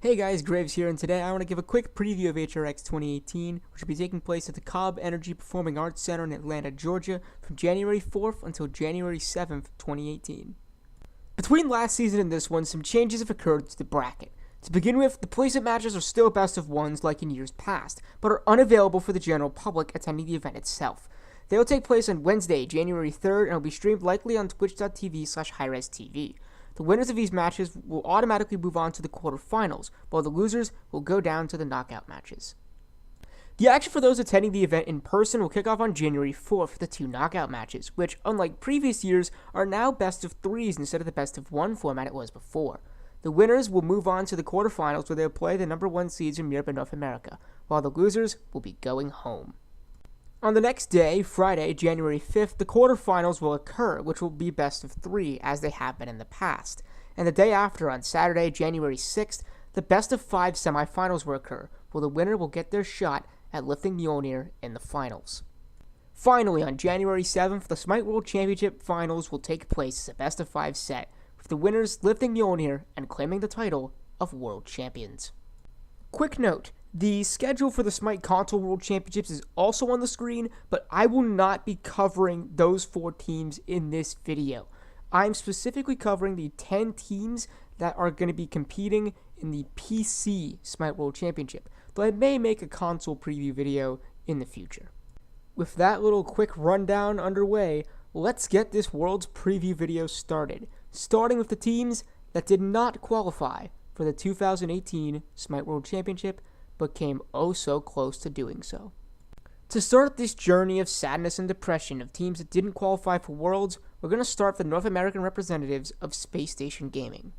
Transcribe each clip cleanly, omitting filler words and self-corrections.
Hey guys, Graves here, and today I want to give a quick preview of HRX 2018, which will be taking place at the Cobb Energy Performing Arts Center in Atlanta, Georgia, from January 4th until January 7th, 2018. Between last season and this one, some changes have occurred to the bracket. To begin with, the placement matches are still best of ones like in years past, but are unavailable for the general public attending the event itself. They will take place on Wednesday, January 3rd, and will be streamed likely on twitch.tv/HighResTV. The winners of these matches will automatically move on to the quarterfinals, while the losers will go down to the knockout matches. The action for those attending the event in person will kick off on January 4th for the two knockout matches, which, unlike previous years, are now best of threes instead of the best of one format it was before. The winners will move on to the quarterfinals where they will play the number one seeds from Europe and North America, while the losers will be going home. On the next day, Friday, January 5th, the quarterfinals will occur, which will be best of three, as they have been in the past. And the day after, on Saturday, January 6th, the best of five semifinals will occur, where the winner will get their shot at lifting Mjolnir in the finals. Finally, on January 7th, the Smite World Championship Finals will take place as a best of five set, with the winners lifting Mjolnir and claiming the title of World Champions. Quick note. The schedule for the Smite Console World Championships is also on the screen, but I will not be covering those 4 teams in this video. I'm specifically covering the 10 teams that are going to be competing in the PC Smite World Championship, though I may make a console preview video in the future. With that little quick rundown underway, let's get this World's Preview video started, starting with the teams that did not qualify for the 2018 Smite World Championship, but came oh so close to doing so. To start this journey of sadness and depression of teams that didn't qualify for Worlds, we're going to start with the North American representatives of Space Station Gaming.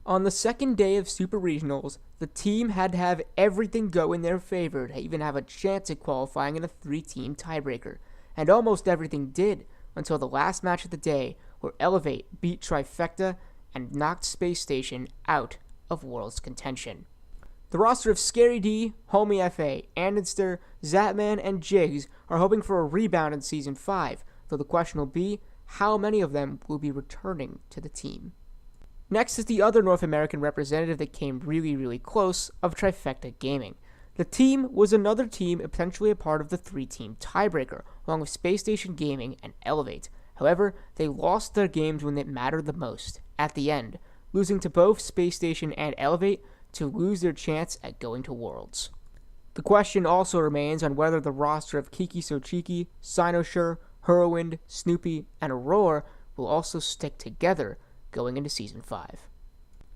On the second day of Super Regionals, the team had to have everything go in their favor to even have a chance at qualifying in a 3-team tiebreaker, and almost everything did until the last match of the day, where Elevate beat Trifecta and knocked Space Station out of Worlds contention. The roster of Scary D, Homie FA, Andinster, Zatman, and Jigs are hoping for a rebound in Season 5, though the question will be how many of them will be returning to the team. Next is the other North American representative that came really close, of Trifecta Gaming. The team was another team potentially a part of the 3-team tiebreaker, along with Space Station Gaming and Elevate. However, they lost their games when it mattered the most, at the end, losing to both Space Station and Elevate to lose their chance at going to Worlds. The question also remains on whether the roster of Kiki So Cheeky, Sinosure, Whirlwind, Snoopy, and Aurora will also stick together going into Season 5.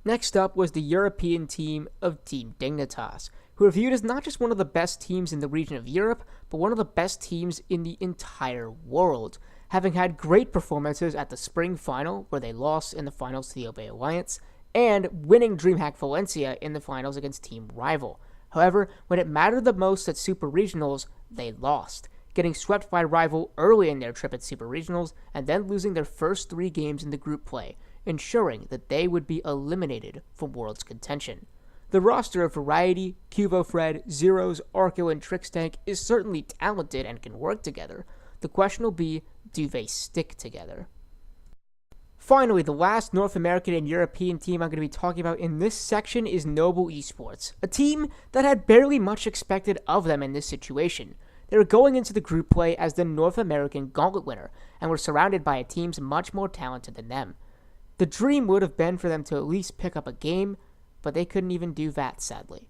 Next up was the European team of Team Dignitas, who are viewed as not just one of the best teams in the region of Europe, but one of the best teams in the entire world, having had great performances at the Spring Final, where they lost in the finals to the Obey Alliance, and winning DreamHack Valencia in the finals against Team Rival. However, when it mattered the most at Super Regionals, they lost, getting swept by Rival early in their trip at Super Regionals, and then losing their first 3 games in the group play, ensuring that they would be eliminated from Worlds contention. The roster of Variety, Cubo Fred, Zeros, Arco, and Trixtank is certainly talented and can work together. The question will be, do they stick together? Finally, the last North American and European team I'm going to be talking about in this section is Noble Esports, a team that had barely much expected of them in this situation. They were going into the group play as the North American Gauntlet winner, and were surrounded by teams much more talented than them. The dream would have been for them to at least pick up a game, but they couldn't even do that, sadly.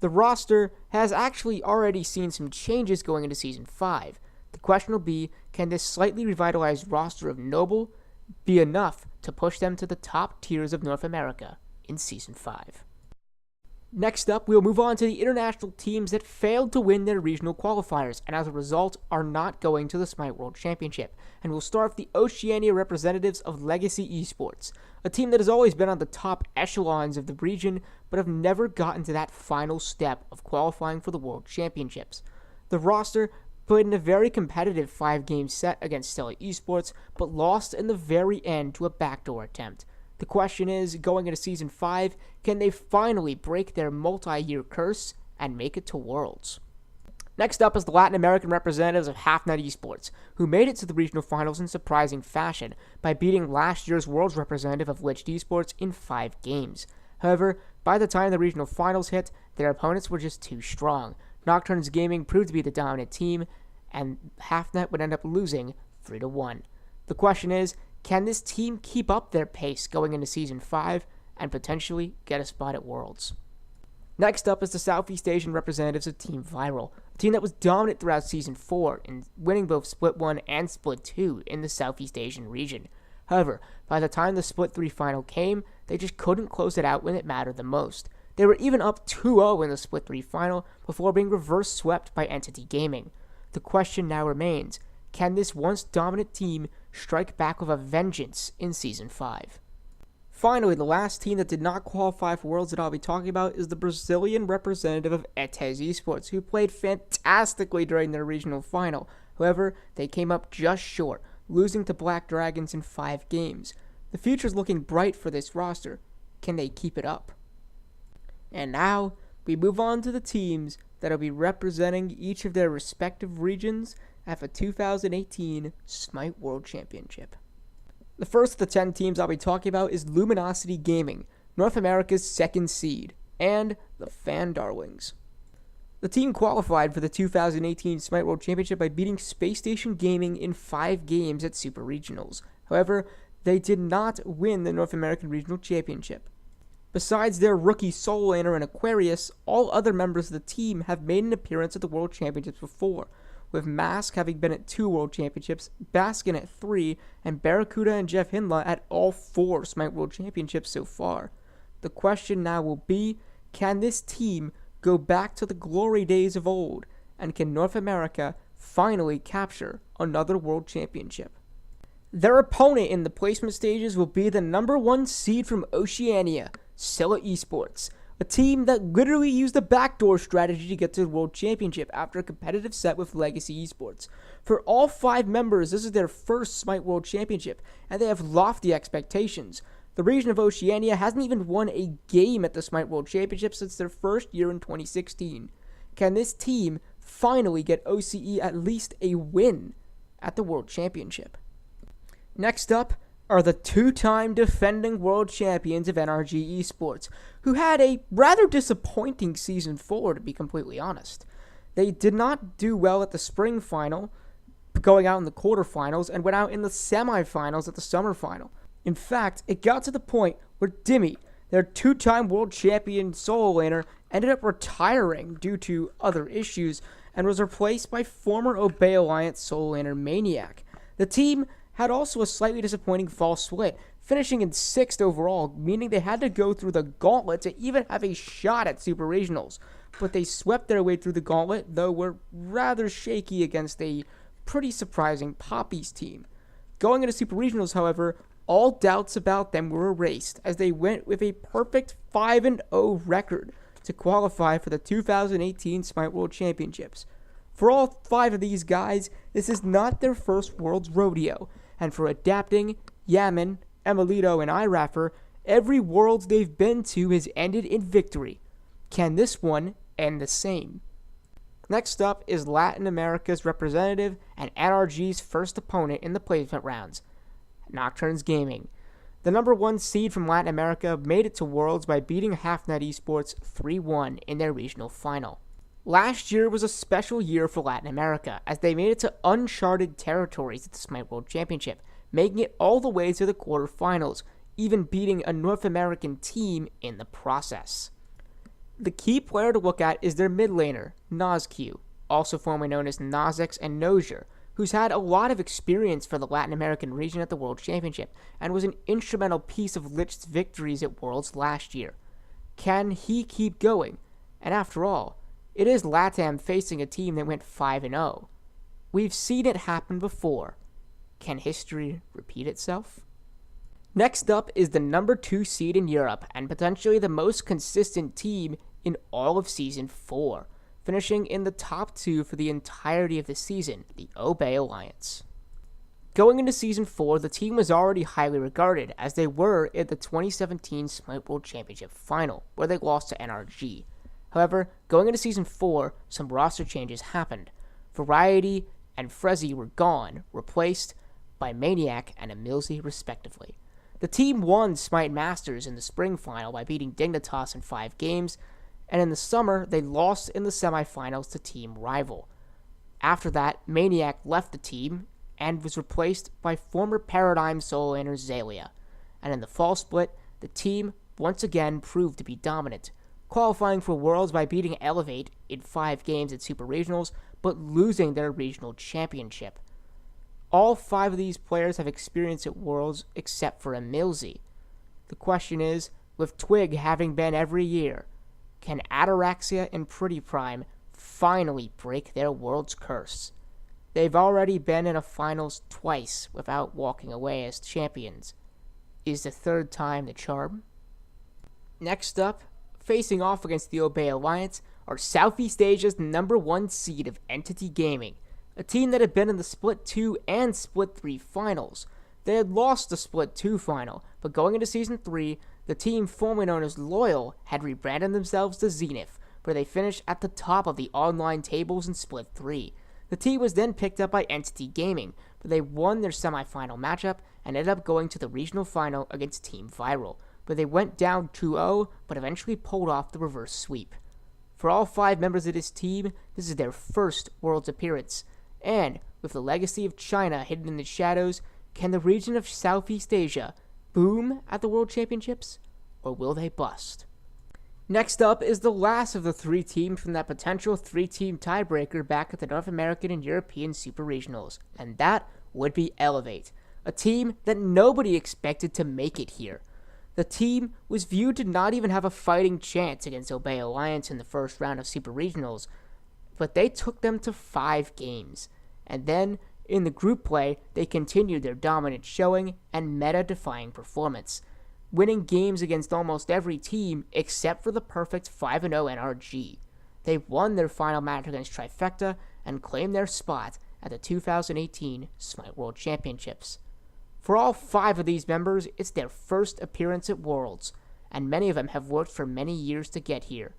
The roster has actually already seen some changes going into Season 5. The question will be, can this slightly revitalized roster of Noble be enough to push them to the top tiers of North America in Season 5. Next up, we'll move on to the international teams that failed to win their regional qualifiers, and as a result are not going to the Smite World Championship, and we'll start with the Oceania representatives of Legacy Esports, a team that has always been on the top echelons of the region, but have never gotten to that final step of qualifying for the World Championships. The roster played in a very competitive 5-game set against Stella Esports, but lost in the very end to a backdoor attempt. The question is, going into Season 5, can they finally break their multi-year curse and make it to Worlds? Next up is the Latin American representatives of HalfNet Esports, who made it to the regional finals in surprising fashion by beating last year's Worlds representative of Lich Esports in 5 games. However, by the time the regional finals hit, their opponents were just too strong. Nocturnes Gaming proved to be the dominant team, and HalfNet would end up losing 3-1. The question is, can this team keep up their pace going into Season 5 and potentially get a spot at Worlds? Next up is the Southeast Asian representatives of Team Viral, a team that was dominant throughout Season 4 in winning both Split 1 and Split 2 in the Southeast Asian region. However, by the time the Split 3 final came, they just couldn't close it out when it mattered the most. They were even up 2-0 in the Split 3 final before being reverse swept by Entity Gaming. The question now remains, can this once dominant team strike back with a vengeance in Season 5? Finally, the last team that did not qualify for Worlds that I'll be talking about is the Brazilian representative of ETEZ Esports, who played fantastically during their regional final. However, they came up just short, losing to Black Dragons in 5 games. The future's looking bright for this roster. Can they keep it up? And now, we move on to the teams that will be representing each of their respective regions at the 2018 Smite World Championship. The first of the 10 teams I'll be talking about is Luminosity Gaming, North America's second seed, and the Fan Darlings. The team qualified for the 2018 Smite World Championship by beating Space Station Gaming in 5 games at Super Regionals. However, they did not win the North American Regional Championship. Besides their rookie Soul Laner and Aquarius, all other members of the team have made an appearance at the World Championships before, with Mask having been at 2 World Championships, Baskin at 3, and Barracuda and Jeff Hindla at all 4 Smite World Championships so far. The question now will be, can this team go back to the glory days of old, and can North America finally capture another World Championship? Their opponent in the placement stages will be the number 1 seed from Oceania, Scylla Esports, a team that literally used a backdoor strategy to get to the World Championship after a competitive set with Legacy Esports. For all 5 members, this is their first Smite World Championship, and they have lofty expectations. The region of Oceania hasn't even won a game at the Smite World Championship since their first year in 2016. Can this team finally get OCE at least a win at the World Championship? Next up are the 2-time defending world champions of NRG Esports, who had a rather disappointing Season 4, to be completely honest. They did not do well at the spring final, going out in the quarterfinals, and went out in the semifinals at the summer final. In fact, it got to the point where Dimmy, their 2-time world champion solo laner, ended up retiring due to other issues, and was replaced by former Obey Alliance solo laner Maniac. The team had also a slightly disappointing fall split, finishing in 6th overall, meaning they had to go through the gauntlet to even have a shot at Super Regionals. But they swept their way through the gauntlet, though were rather shaky against a pretty surprising Poppies team. Going into Super Regionals, however, all doubts about them were erased, as they went with a perfect 5-0 record to qualify for the 2018 Smite World Championships. For all 5 of these guys, this is not their first Worlds rodeo, and for Adapting, Yaman, Emilito, and Iraffer, every Worlds they've been to has ended in victory. Can this one end the same? Next up is Latin America's representative and NRG's first opponent in the placement rounds, Nocturnes Gaming. The number 1 seed from Latin America made it to Worlds by beating HalfNet Esports 3-1 in their regional final. Last year was a special year for Latin America, as they made it to uncharted territories at the Smite World Championship, making it all the way to the quarterfinals, even beating a North American team in the process. The key player to look at is their mid laner, NozQ, also formerly known as Nozex and Nozier, who's had a lot of experience for the Latin American region at the World Championship, and was an instrumental piece of Lich's victories at Worlds last year. Can he keep going? And after all, it is LATAM facing a team that went 5-0. We've seen it happen before. Can history repeat itself? Next up is the number 2 seed in Europe, and potentially the most consistent team in all of Season 4, finishing in the top 2 for the entirety of the season, the Obey Alliance. Going into Season 4, the team was already highly regarded, as they were in the 2017 Smite World Championship final, where they lost to NRG. However, going into Season 4, some roster changes happened. Variety and Frezzy were gone, replaced by Maniac and Emilzy respectively. The team won Smite Masters in the spring final by beating Dignitas in 5 games, and in the summer, they lost in the semifinals to Team Rival. After that, Maniac left the team and was replaced by former Paradigm solo laner Zalia. And in the fall split, the team once again proved to be dominant, qualifying for Worlds by beating Elevate in 5 games at Super Regionals, but losing their regional championship. All 5 of these players have experience at Worlds except for Emilzy. The question is, with Twig having been every year, can Ataraxia and Pretty Prime finally break their Worlds curse? They've already been in a finals twice without walking away as champions. Is the 3rd time the charm? Next up, facing off against the Obey Alliance, are Southeast Asia's #1 seed of Entity Gaming, a team that had been in the Split 2 and Split 3 finals. They had lost the Split 2 final, but going into Season 3, the team formerly known as Loyal had rebranded themselves to Zenith, where they finished at the top of the online tables in Split 3. The team was then picked up by Entity Gaming, where they won their semifinal matchup and ended up going to the regional final against Team Viral, where they went down 2-0 but eventually pulled off the reverse sweep. For all 5 members of this team, this is their first Worlds appearance, and with the legacy of China hidden in the shadows, can the region of Southeast Asia boom at the World Championships, or will they bust? Next up is the last of the 3 teams from that potential 3-team tiebreaker back at the North American and European Super Regionals, and that would be Elevate, a team that nobody expected to make it here. The team was viewed to not even have a fighting chance against Obey Alliance in the first round of Super Regionals, but they took them to 5 games, and then in the group play, they continued their dominant showing and meta-defying performance, winning games against almost every team except for the perfect 5-0 NRG. They won their final match against Trifecta and claimed their spot at the 2018 Smite World Championships. For all 5 of these members, it's their first appearance at Worlds, and many of them have worked for many years to get here.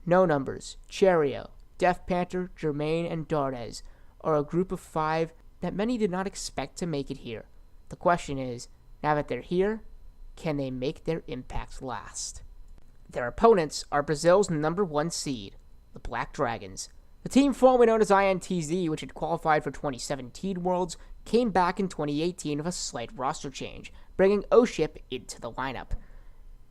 No Numbers, Cherio, Death Panther, Germain, and Dardes are a group of 5 that many did not expect to make it here. The question is, now that they're here, can they make their impact last? Their opponents are Brazil's #1 seed, the Black Dragons. The team formerly known as INTZ, which had qualified for 2017 Worlds, came back in 2018 with a slight roster change, bringing Oship into the lineup.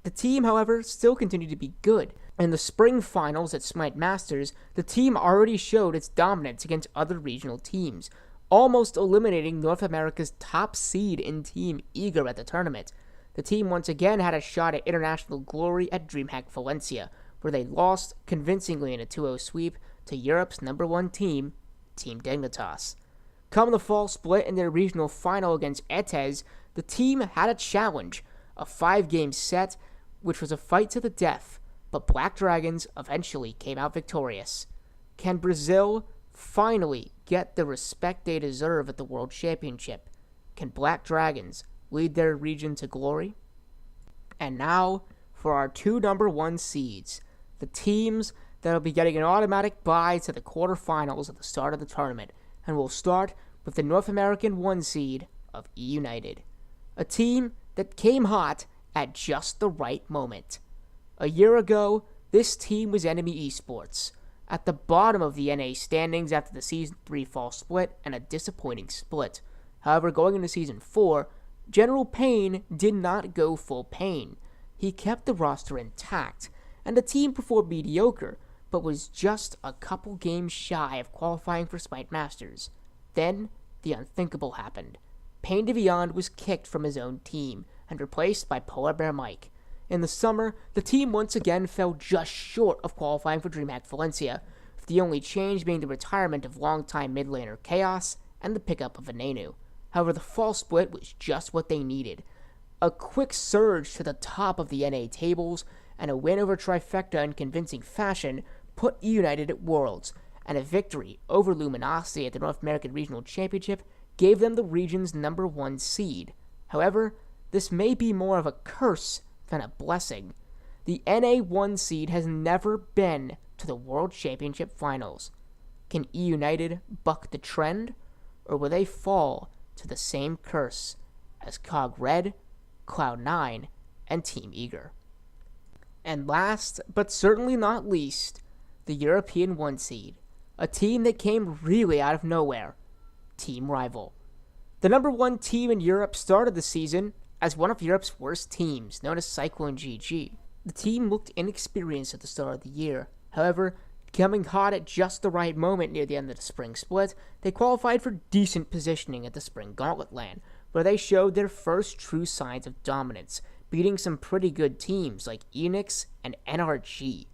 The team, however, still continued to be good. In the spring finals at Smite Masters, the team already showed its dominance against other regional teams, almost eliminating North America's top seed in Team Eager at the tournament. The team once again had a shot at international glory at DreamHack Valencia, where they lost convincingly in a 2-0 sweep to Europe's #1 team, Team Dignitas. Come the fall split in their regional final against Etes, the team had a challenge, a 5-game set, which was a fight to the death, but Black Dragons eventually came out victorious. Can Brazil finally get the respect they deserve at the World Championship? Can Black Dragons lead their region to glory? And now, for our 2 #1 seeds, the teams that will be getting an automatic bye to the quarterfinals at the start of the tournament, and we'll start with the North American 1 seed of E-United, a team that came hot at just the right moment. A year ago, this team was Enemy Esports, at the bottom of the NA standings after the Season 3 fall split and a disappointing split. However, going into Season 4, General Payne did not go full Payne. He kept the roster intact, and the team performed mediocre, but was just a couple games shy of qualifying for Smite Masters. Then, the unthinkable happened. Payne to Beyond was kicked from his own team and replaced by Polar Bear Mike. In the summer, the team once again fell just short of qualifying for DreamHack Valencia, with the only change being the retirement of longtime mid laner Chaos and the pickup of Venenu. However, the fall split was just what they needed. A quick surge to the top of the NA tables and a win over Trifecta in convincing fashion put E-United at Worlds, and a victory over Luminosity at the North American Regional Championship gave them the region's #1 seed. However, this may be more of a curse than a blessing. The NA 1 seed has never been to the World Championship Finals. Can E-United buck the trend, or will they fall to the same curse as Cog Red Cloud9, and Team Eager. And last, but certainly not least, the European 1 seed, a team that came really out of nowhere, Team Rival. The number 1 team in Europe started the season as one of Europe's worst teams, known as Cyclone GG. The team looked inexperienced at the start of the year. However, coming hot at just the right moment near the end of the spring split, they qualified for decent positioning at the spring gauntlet LAN, where they showed their first true signs of dominance, beating some pretty good teams like Enix and NRG,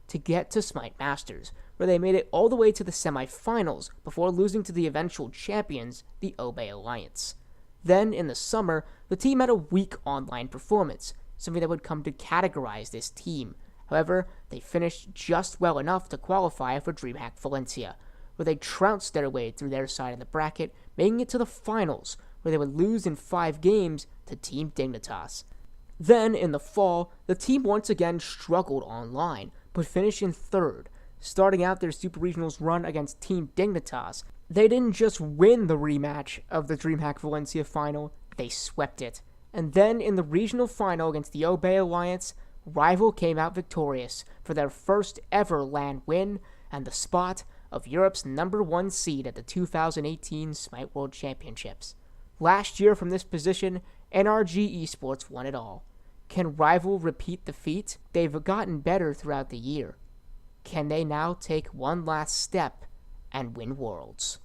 to get to Smite Masters, where they made it all the way to the semifinals before losing to the eventual champions, the Obey Alliance. Then, in the summer, the team had a weak online performance, something that would come to categorize this team. However, they finished just well enough to qualify for DreamHack Valencia, where they trounced their way through their side of the bracket, making it to the finals, where they would lose in 5 games to Team Dignitas. Then, in the fall, the team once again struggled online, but finished in 3rd. Starting out their Super Regionals run against Team Dignitas, they didn't just win the rematch of the DreamHack Valencia final, they swept it. And then in the regional final against the Obey Alliance, Rival came out victorious for their first ever LAN win and the spot of Europe's number 1 seed at the 2018 Smite World Championships. Last year from this position, NRG Esports won it all. Can Rival repeat the feat? They've gotten better throughout the year. Can they now take one last step and win Worlds?